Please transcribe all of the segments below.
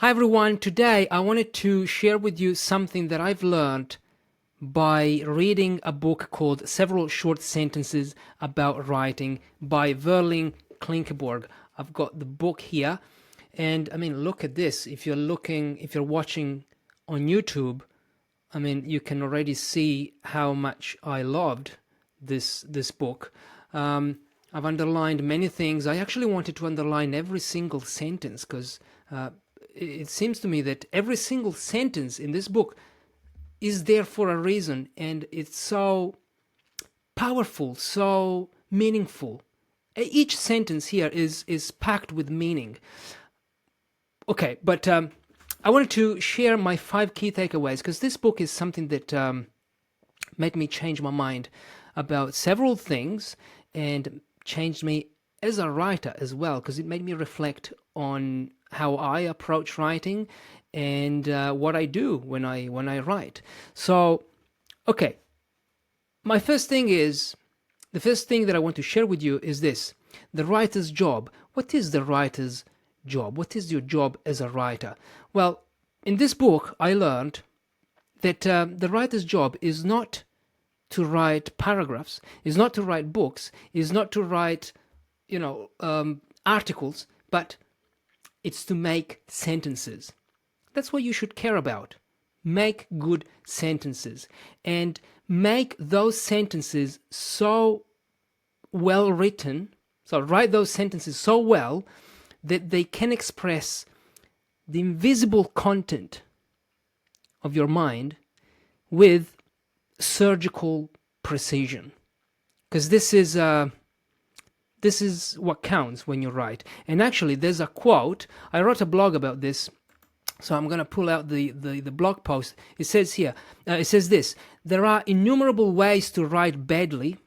Hi everyone, today I wanted to share with you something that I've learned by reading a book called Several Short Sentences About Writing by Verlyn Klinkenborg. I've got the book here, and I mean, look at this. If you're watching on YouTube, I mean, you can already see how much I loved this book. I've underlined many things. I actually wanted to underline every single sentence because it seems to me that every single sentence in this book is there for a reason, and it's so powerful, so meaningful. Each sentence here is packed with meaning. Okay, but I wanted to share my 5 key takeaways because this book is something that made me change my mind about several things and changed me as a writer as well, because it made me reflect on how I approach writing and what I do when I write. So, okay, my first thing is the first thing that I want to share with you is this: the writer's job. What is the writer's job? What is your job as a writer? Well, in this book, I learned that the writer's job is not to write paragraphs, is not to write books, is not to write, articles, but it's to make sentences. That's what you should care about. Make good sentences and make those sentences so well written. So write those sentences so well that they can express the invisible content of your mind with surgical precision, because this is what counts when you write. And actually, there's a quote. I wrote a blog about this, so I'm going to pull out the blog post. It says here, it says this: there are innumerable ways to write badly.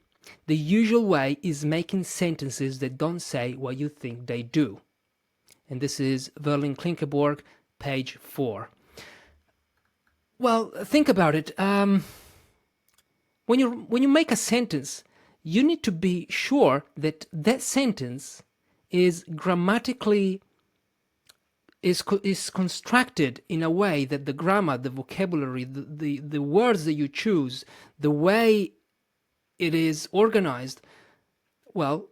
The usual way is making sentences that don't say what you think they do. And this is Verlyn Klinkenborg, page 4. Well, think about it. When you make a sentence, you need to be sure that that sentence is grammatically is constructed in a way that the grammar, the vocabulary, the words that you choose, the way it is organized, well,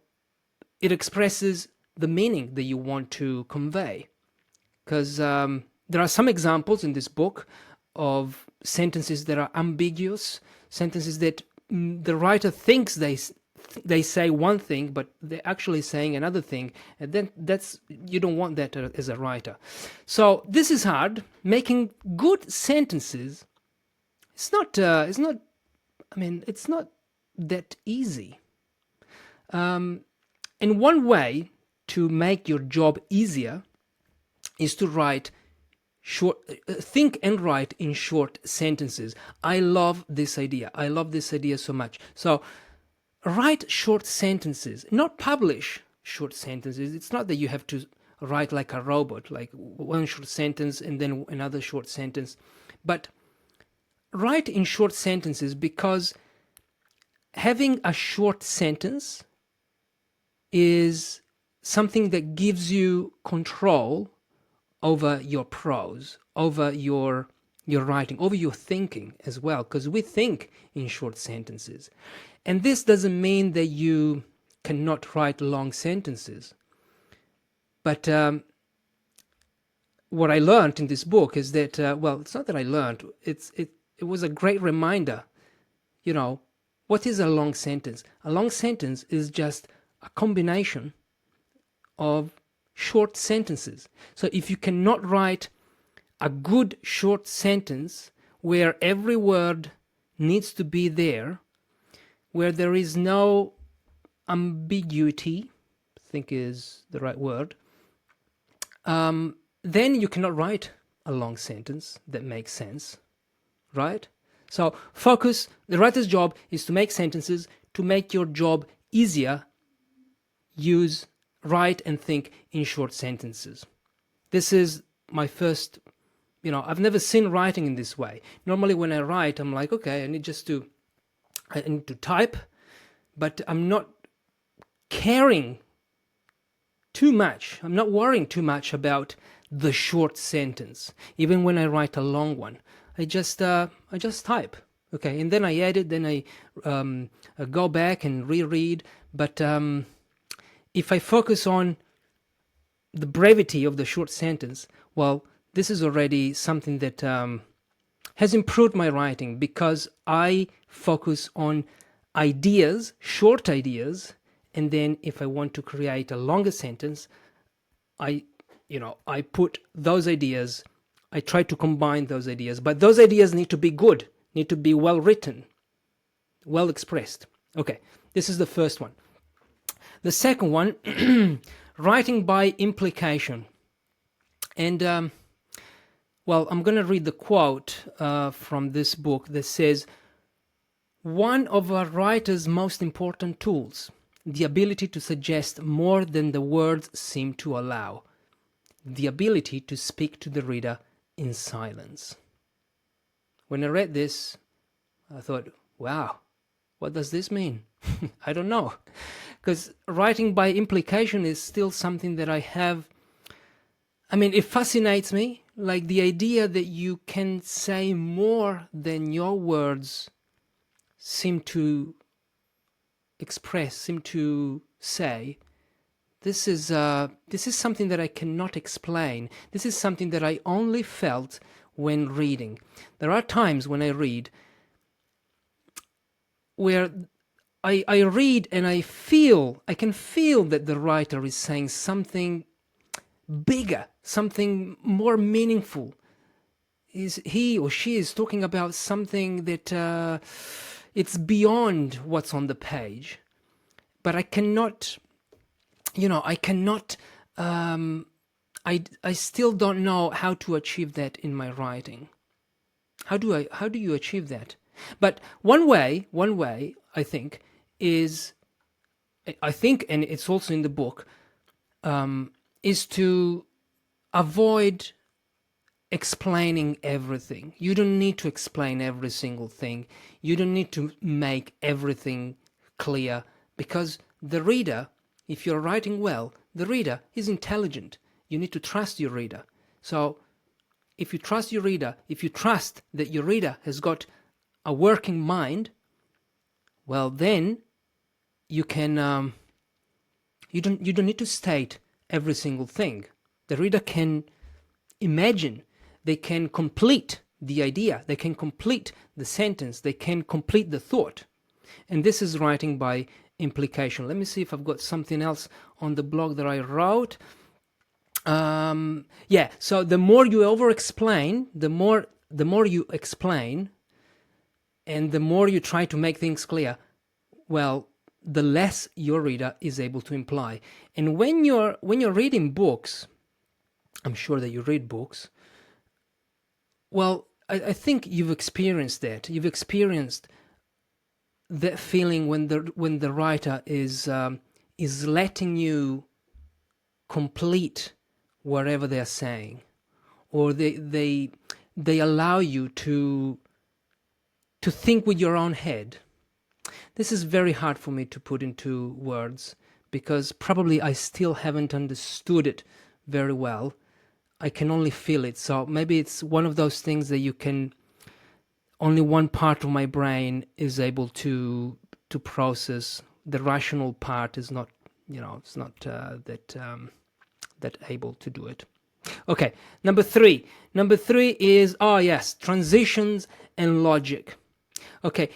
it expresses the meaning that you want to convey. Because there are some examples in this book of sentences that are ambiguous, sentences that the writer thinks they say one thing, but they're actually saying another thing, and then you don't want that as a writer. So this is hard. Making good sentences, it's not that easy. And one way to make your job easier is to write think and write in short sentences. I love this idea. I love this idea so much. So write short sentences, not publish short sentences. It's not that you have to write like a robot, like one short sentence and then another short sentence, but write in short sentences, because having a short sentence is something that gives you control over your prose, over your writing, over your thinking as well, because we think in short sentences. And this doesn't mean that you cannot write long sentences. But what I learned in this book is that, it's not that I learned, it was a great reminder. What is a long sentence? A long sentence is just a combination of short sentences. So if you cannot write a good short sentence where every word needs to be there, where there is no ambiguity, I think is the right word, then you cannot write a long sentence that makes sense, right? So focus. The writer's job is to make sentences. To make your job easier, write and think in short sentences. This is my first, I've never seen writing in this way. Normally when I write, I'm like, okay, I need to type, but I'm not caring too much. I'm not worrying too much about the short sentence. Even when I write a long one, I just type, okay, and then I edit, then I go back and reread. But if I focus on the brevity of the short sentence, well, this is already something that has improved my writing, because I focus on ideas, short ideas, and then if I want to create a longer sentence, I put those ideas, I try to combine those ideas, but those ideas need to be good, need to be well written, well expressed. Okay, this is the first one. The second one, writing by implication. And well, I'm going to read the quote from this book that says, "One of a writer's most important tools, the ability to suggest more than the words seem to allow, the ability to speak to the reader in silence." When I read this, I thought, wow, what does this mean? I don't know. Because writing by implication is still something that I have. I mean, it fascinates me, like the idea that you can say more than your words seem to express, seem to say. This is something that I cannot explain. This is something that I only felt when reading. There are times when I read where I read and I can feel that the writer is saying something bigger, something more meaningful. He or she is talking about something that it's beyond what's on the page. But I cannot, I still don't know how to achieve that in my writing. How do you achieve that? But one way, I think, and it's also in the book, is to avoid explaining everything. You don't need to explain every single thing. You don't need to make everything clear, because the reader, if you're writing well, the reader is intelligent. You need to trust your reader. So if you trust your reader, if you trust that your reader has got a working mind, well, then you can you don't need to state every single thing. The reader can imagine, they can complete the idea, they can complete the sentence, they can complete the thought. And this is writing by implication. Let me see if I've got something else on the blog that I wrote. Yeah, so the more you over explain, the more you explain, and the more you try to make things clear, well, the less your reader is able to imply. And when you're reading books, I'm sure that you read books, well, I think you've experienced that. You've experienced that feeling when the writer is letting you complete whatever they're saying, or they allow you to think with your own head. This is very hard for me to put into words, because probably I still haven't understood it very well. I can only feel it. So maybe it's one of those things that you can, only one part of my brain is able to process. The rational part is not, it's not that able to do it. Okay, number three is, transitions and logic. Okay,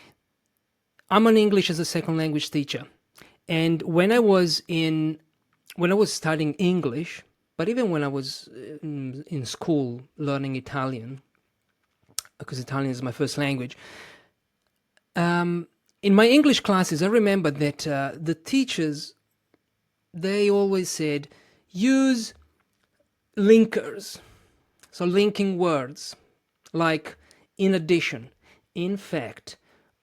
I'm an English as a second language teacher, and when I was studying English, but even when I was in school learning Italian, because Italian is my first language, in my English classes, I remember that the teachers, they always said, use linkers, so linking words, like in addition, in fact,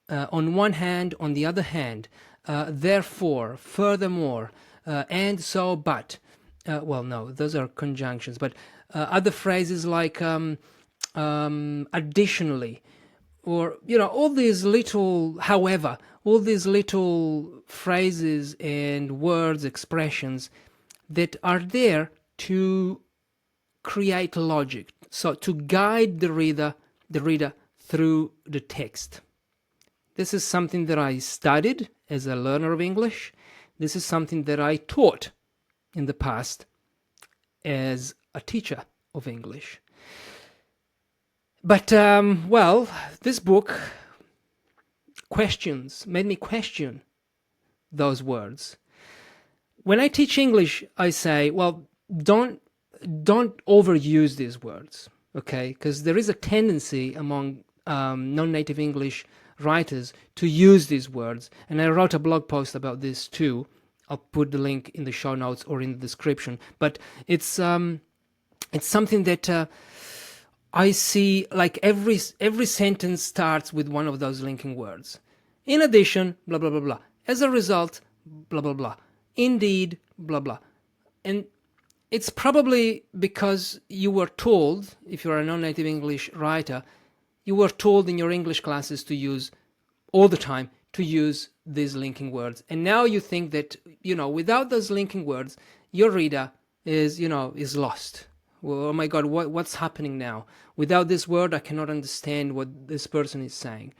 on one hand, on the other hand, therefore, furthermore, and so, but. Well, no, those are conjunctions, but other phrases like additionally, or, all these little, however, all these little phrases and words, expressions that are there to create logic, so to guide the reader through the text. This is something that I studied as a learner of English. This is something that I taught in the past as a teacher of English. But, well, this book made me question those words. When I teach English, I say, well, don't overuse these words, okay? Because there is a tendency among non-native English writers to use these words. And I wrote a blog post about this too. I'll put the link in the show notes or in the description. But it's something that I see, like every sentence starts with one of those linking words. In addition, blah, blah, blah, blah. As a result, blah, blah, blah. Indeed, blah, blah. And it's probably because you were told, if you're a non-native English writer, you were told in your English classes to use, all the time, to use these linking words. And now you think that, without those linking words, your reader is lost. Well, oh my God, what's happening now? Without this word, I cannot understand what this person is saying.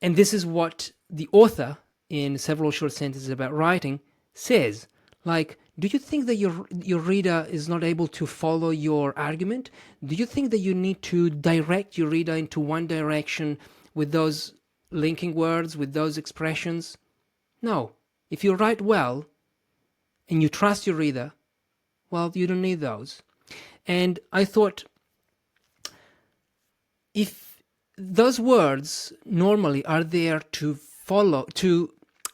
And this is what the author, in several short sentences about writing, says. Like, do you think that your reader is not able to follow your argument? Do you think that you need to direct your reader into one direction with those linking words, with those expressions? No. If you write well and you trust your reader, well, you don't need those. And I thought, if those words normally are there to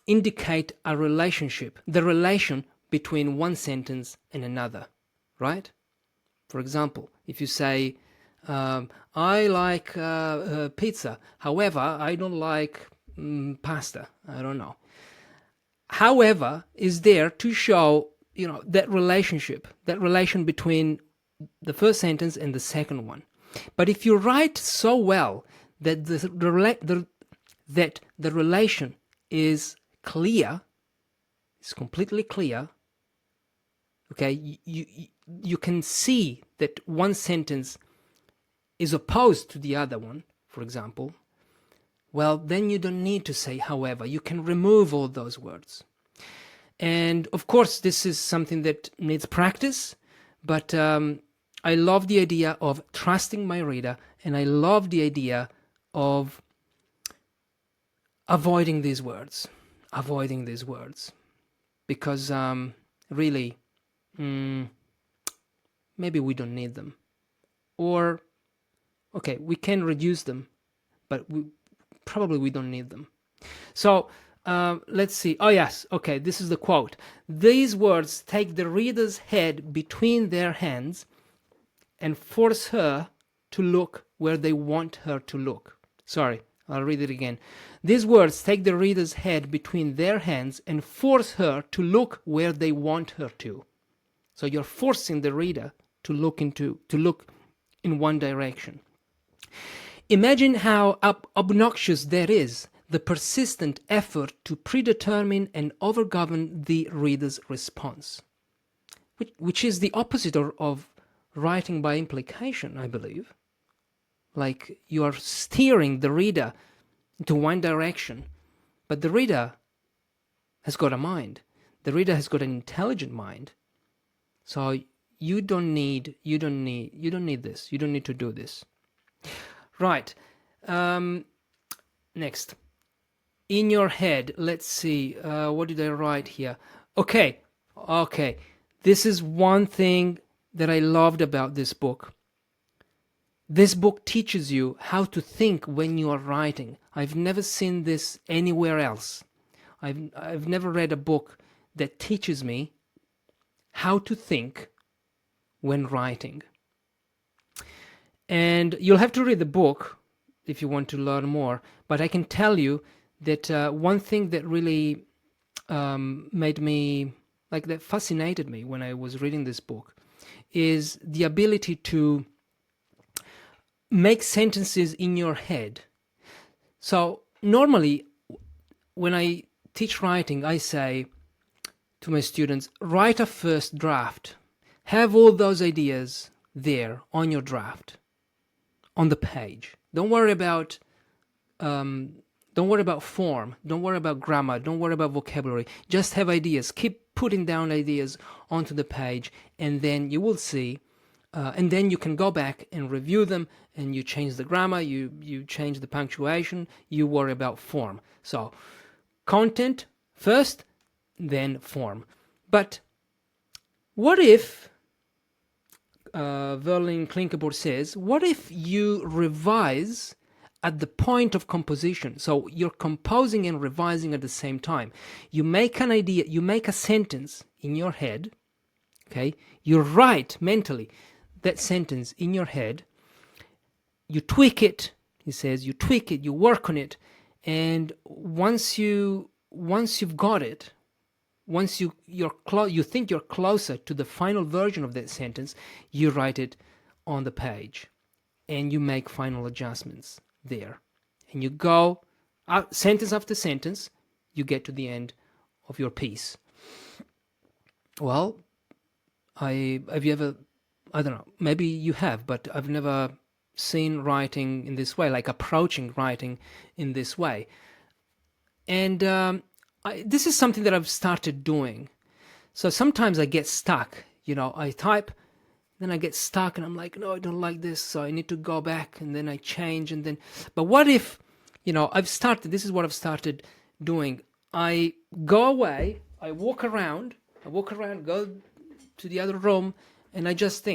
indicate a relationship, the relation between one sentence and another, right? For example, if you say, I like pizza, however, I don't like pasta, I don't know. However is there to show, that relation between the first sentence and the second one. But if you write so well that the relation is clear, it's completely clear, okay, you can see that one sentence is opposed to the other one, for example, well, then you don't need to say however. You can remove all those words. And of course, this is something that needs practice, but I love the idea of trusting my reader, and I love the idea of avoiding these words, because really, maybe we don't need them. Or, okay, we can reduce them, but we don't need them. So let's see. Oh yes, okay, this is the quote. These words take the reader's head between their hands and force her to look where they want her to look. Sorry, I'll read it again. These words take the reader's head between their hands and force her to look where they want her to. So you're forcing the reader to look in one direction. Imagine how obnoxious that is, the persistent effort to predetermine and overgovern the reader's response, which is the opposite of writing by implication, I believe. Like, you are steering the reader into one direction, but the reader has got a mind. The reader has got an intelligent mind. So you don't need this. You don't need to do this. Right. Next. In your head, let's see. What did I write here? Okay. This is one thing that I loved about this book. This book teaches you how to think when you are writing. I've never seen this anywhere else. I've never read a book that teaches me how to think when writing. And you'll have to read the book if you want to learn more. But I can tell you that one thing that really that fascinated me when I was reading this book is the ability to make sentences in your head. So normally, when I teach writing, I say to my students, write a first draft. Have all those ideas there on your draft, on the page. Don't worry about form. Don't worry about grammar. Don't worry about vocabulary. Just have ideas. Keep putting down ideas onto the page, and then you will see. And then you can go back and review them, and you change the grammar, you change the punctuation, you worry about form. So, content first, then form. But what if, Verlyn Klinkenborg says, what if you revise at the point of composition? So you're composing and revising at the same time. You make an idea, you make a sentence in your head, okay? You write mentally that sentence in your head, you tweak it, he says, you tweak it, you work on it, and once you've got it, once you think you're closer to the final version of that sentence, you write it on the page, and you make final adjustments there, and you go sentence after sentence, you get to the end of your piece. Well, have you ever, I don't know, maybe you have, but I've never seen writing in this way, like approaching writing in this way. And this is something that I've started doing. So sometimes I get stuck, I type, then I get stuck and I'm like, no, I don't like this, so I need to go back, and then I change, and then, but what if, this is what I've started doing. I go away, I walk around, go to the other room, and I just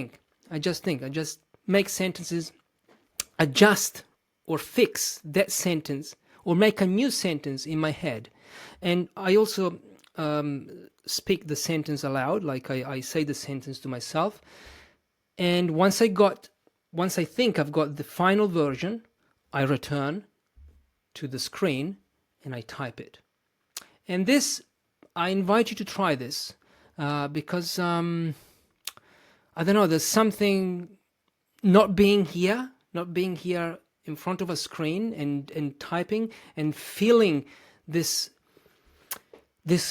make sentences, adjust or fix that sentence, or make a new sentence in my head. And I also speak the sentence aloud, like I say the sentence to myself. And once I think I've got the final version, I return to the screen and I type it. And this, I invite you to try this, because I don't know, there's something not being here in front of a screen and typing and feeling this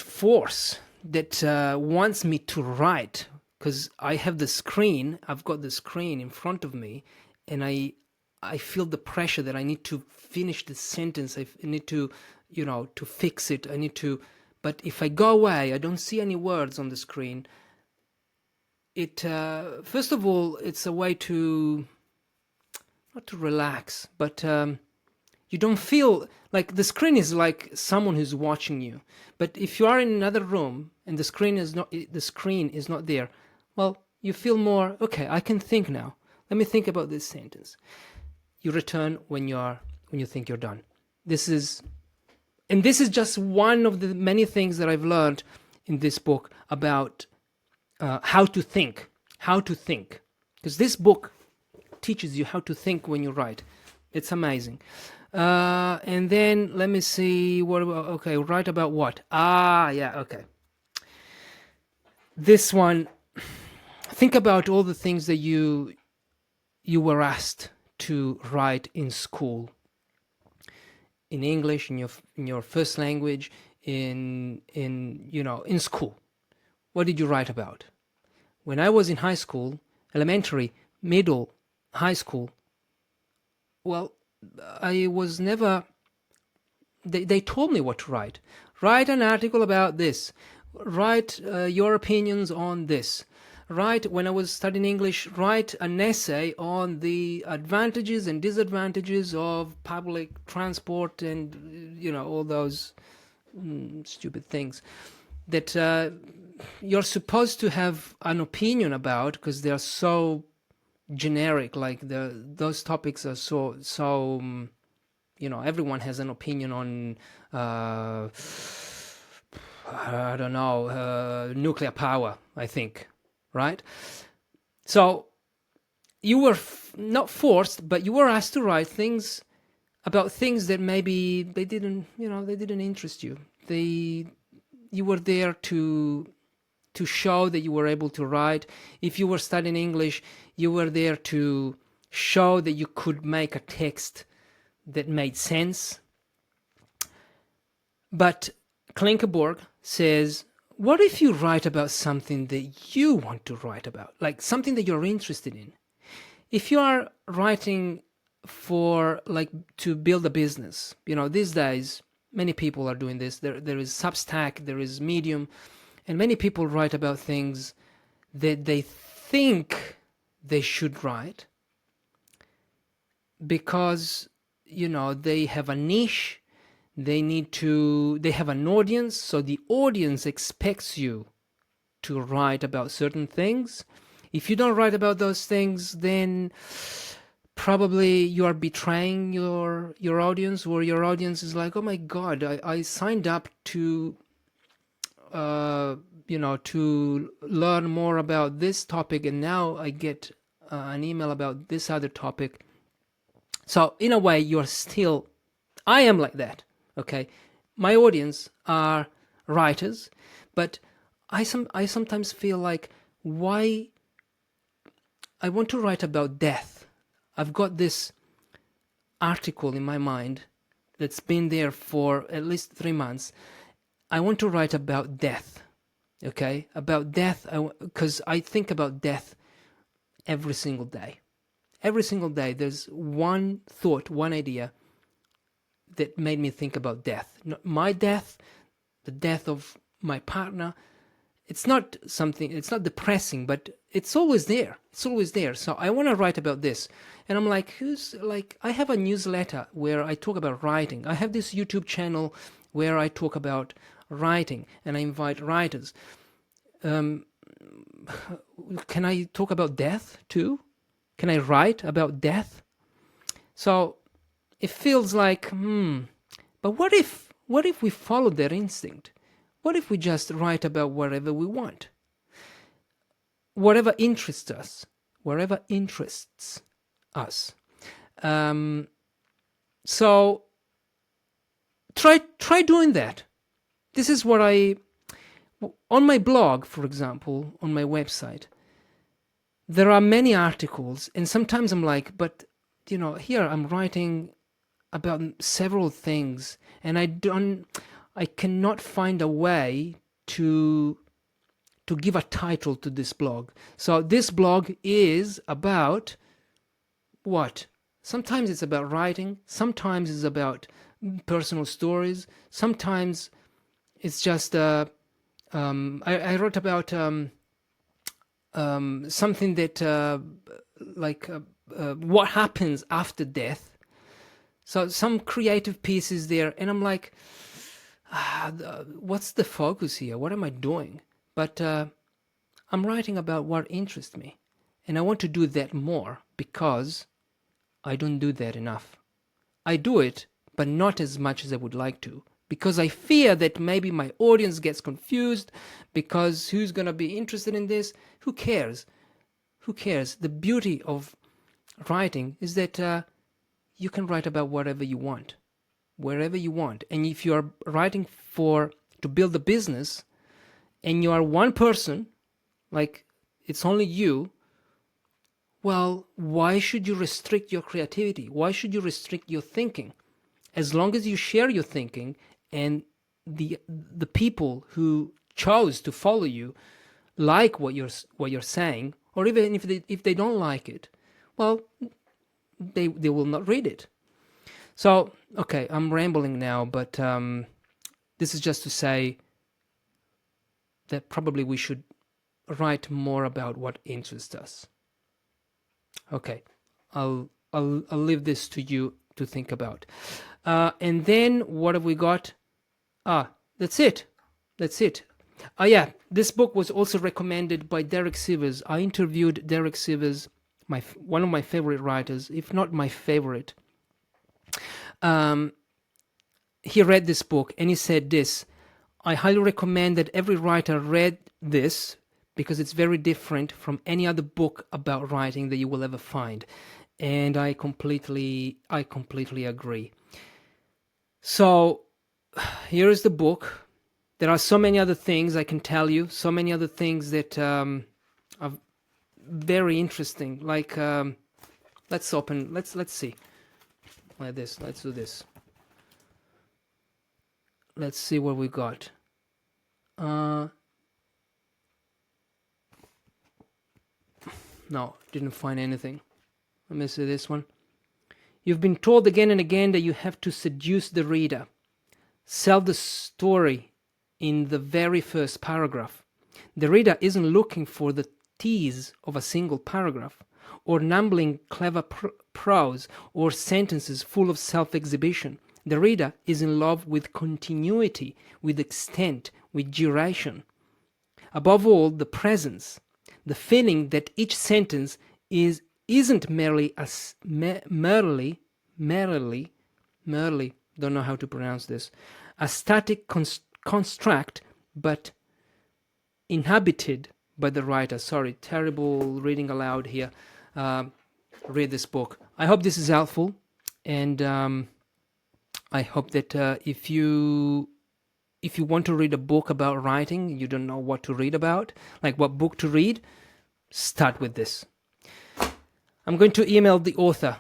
force that wants me to write, because I have the screen, I've got the screen in front of me, and I feel the pressure that I need to finish the sentence, I need to, to fix it, but if I go away, I don't see any words on the screen. It, first of all, it's a way to, not to relax, but you don't feel like the screen is like someone who's watching you. But if you are in another room and the screen is not there, well, you feel more, okay, I can think now. Let me think about this sentence. You return when you think you're done. This is just one of the many things that I've learned in this book about how to think, because this book teaches you how to think when you write. It's amazing. And then let me see, write about what? Okay. This one, think about all the things that you were asked to write in school, in English, in your first language, in school. What did you write about? When I was in high school, elementary, middle, high school, well, I was never, they told me what to write. Write an article about this. Write your opinions on this. When I was studying English, write an essay on the advantages and disadvantages of public transport and, all those stupid things that you're supposed to have an opinion about, because they're so generic, like those topics are so everyone has an opinion on I don't know, nuclear power, I think, right? So you were not forced, but you were asked to write things about things that maybe they didn't interest you. You were there to show that you were able to write. If you were studying English, you were there to show that you could make a text that made sense. But Klinkenborg says, what if you write about something that you want to write about, like something that you're interested in? If you are writing for, like, to build a business, these days many people are doing this. There is Substack, there is Medium, and many people write about things that they think they should write because they have a niche. They have an audience, so the audience expects you to write about certain things. If you don't write about those things, then probably you are betraying your audience, or your audience is like, oh my god, I signed up to to learn more about this topic, and now I get an email about this other topic. So in a way, I am like that. Okay, my audience are writers, but I sometimes feel like, why I want to write about death. I've got this article in my mind that's been there for at least 3 months. I want to write about death. Okay, about death, because I think about death every single day. Every single day, there's one thought, one idea that made me think about death. Not my death, the death of my partner. It's not depressing, but it's always there. It's always there. So I want to write about this. And I'm like, I have a newsletter where I talk about writing. I have this YouTube channel where I talk about writing and I invite writers. Can I talk about death too? Can I write about death? So it feels like, but what if we follow that instinct? What if we just write about whatever we want? Whatever interests us. Wherever interests us. So try doing that. This is what on my blog, for example, on my website, there are many articles, and sometimes I'm like, but here I'm writing about several things, and I cannot find a way to give a title to this blog. So this blog is about what? Sometimes it's about writing, sometimes it's about personal stories, sometimes it's just I wrote about something that what happens after death. So some creative pieces there, and I'm like, what's the focus here? What am I doing? But I'm writing about what interests me, and I want to do that more because I don't do that enough. I do it, but not as much as I would like to, because I fear that maybe my audience gets confused, because who's going to be interested in this? Who cares? Who cares? The beauty of writing is that you can write about whatever you want, wherever you want. And if you are writing to build a business, and you are one person, like it's only you, well, why should you restrict your creativity? Why should you restrict your thinking? As long as you share your thinking, and the people who chose to follow you like what you're saying, or even if they don't like it, well, they will not read it. So, okay, I'm rambling now, but this is just to say that probably we should write more about what interests us. Okay, I'll leave this to you to think about. And then what have we got? That's it. Yeah, this book was also recommended by Derek Sivers. I interviewed Derek Sivers, one of my favorite writers, if not my favorite. He read this book and he said this: I highly recommend that every writer read this, because it's very different from any other book about writing that you will ever find. And I completely agree. So here is the book. There are so many other things I can tell you, so many other things that are very interesting. Like, let's see. Like this, let's do this. Let's see what we got. No, didn't find anything. Let me see this one. You've been told again and again that you have to seduce the reader. Sell the story in the very first paragraph. The reader isn't looking for the tease of a single paragraph, or numbling clever prose, or sentences full of self-exhibition. The reader is in love with continuity, with extent, with duration. Above all, the presence, the feeling that each sentence isn't merely, don't know how to pronounce this, a static construct, but inhabited by the writer. Sorry, terrible reading aloud here. Read this book. I hope this is helpful, and I hope that if you want to read a book about writing, you don't know what to read about, like what book to read, start with this. I'm going to email the author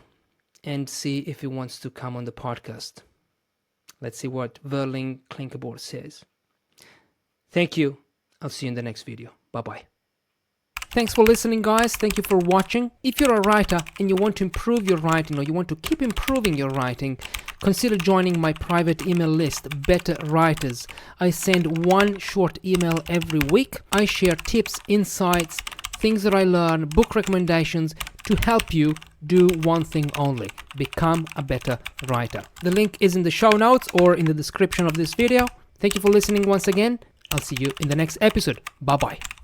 and see if he wants to come on the podcast. Let's see what Verlyn Klinkenborg says. Thank you. I'll see you in the next video. Bye-bye. Thanks for listening, guys. Thank you for watching. If you're a writer and you want to improve your writing, or you want to keep improving your writing, consider joining my private email list, Better Writers. I send one short email every week. I share tips, insights, things that I learn, book recommendations to help you do one thing only: become a better writer. The link is in the show notes or in the description of this video. Thank you for listening once again. I'll see you in the next episode. Bye-bye.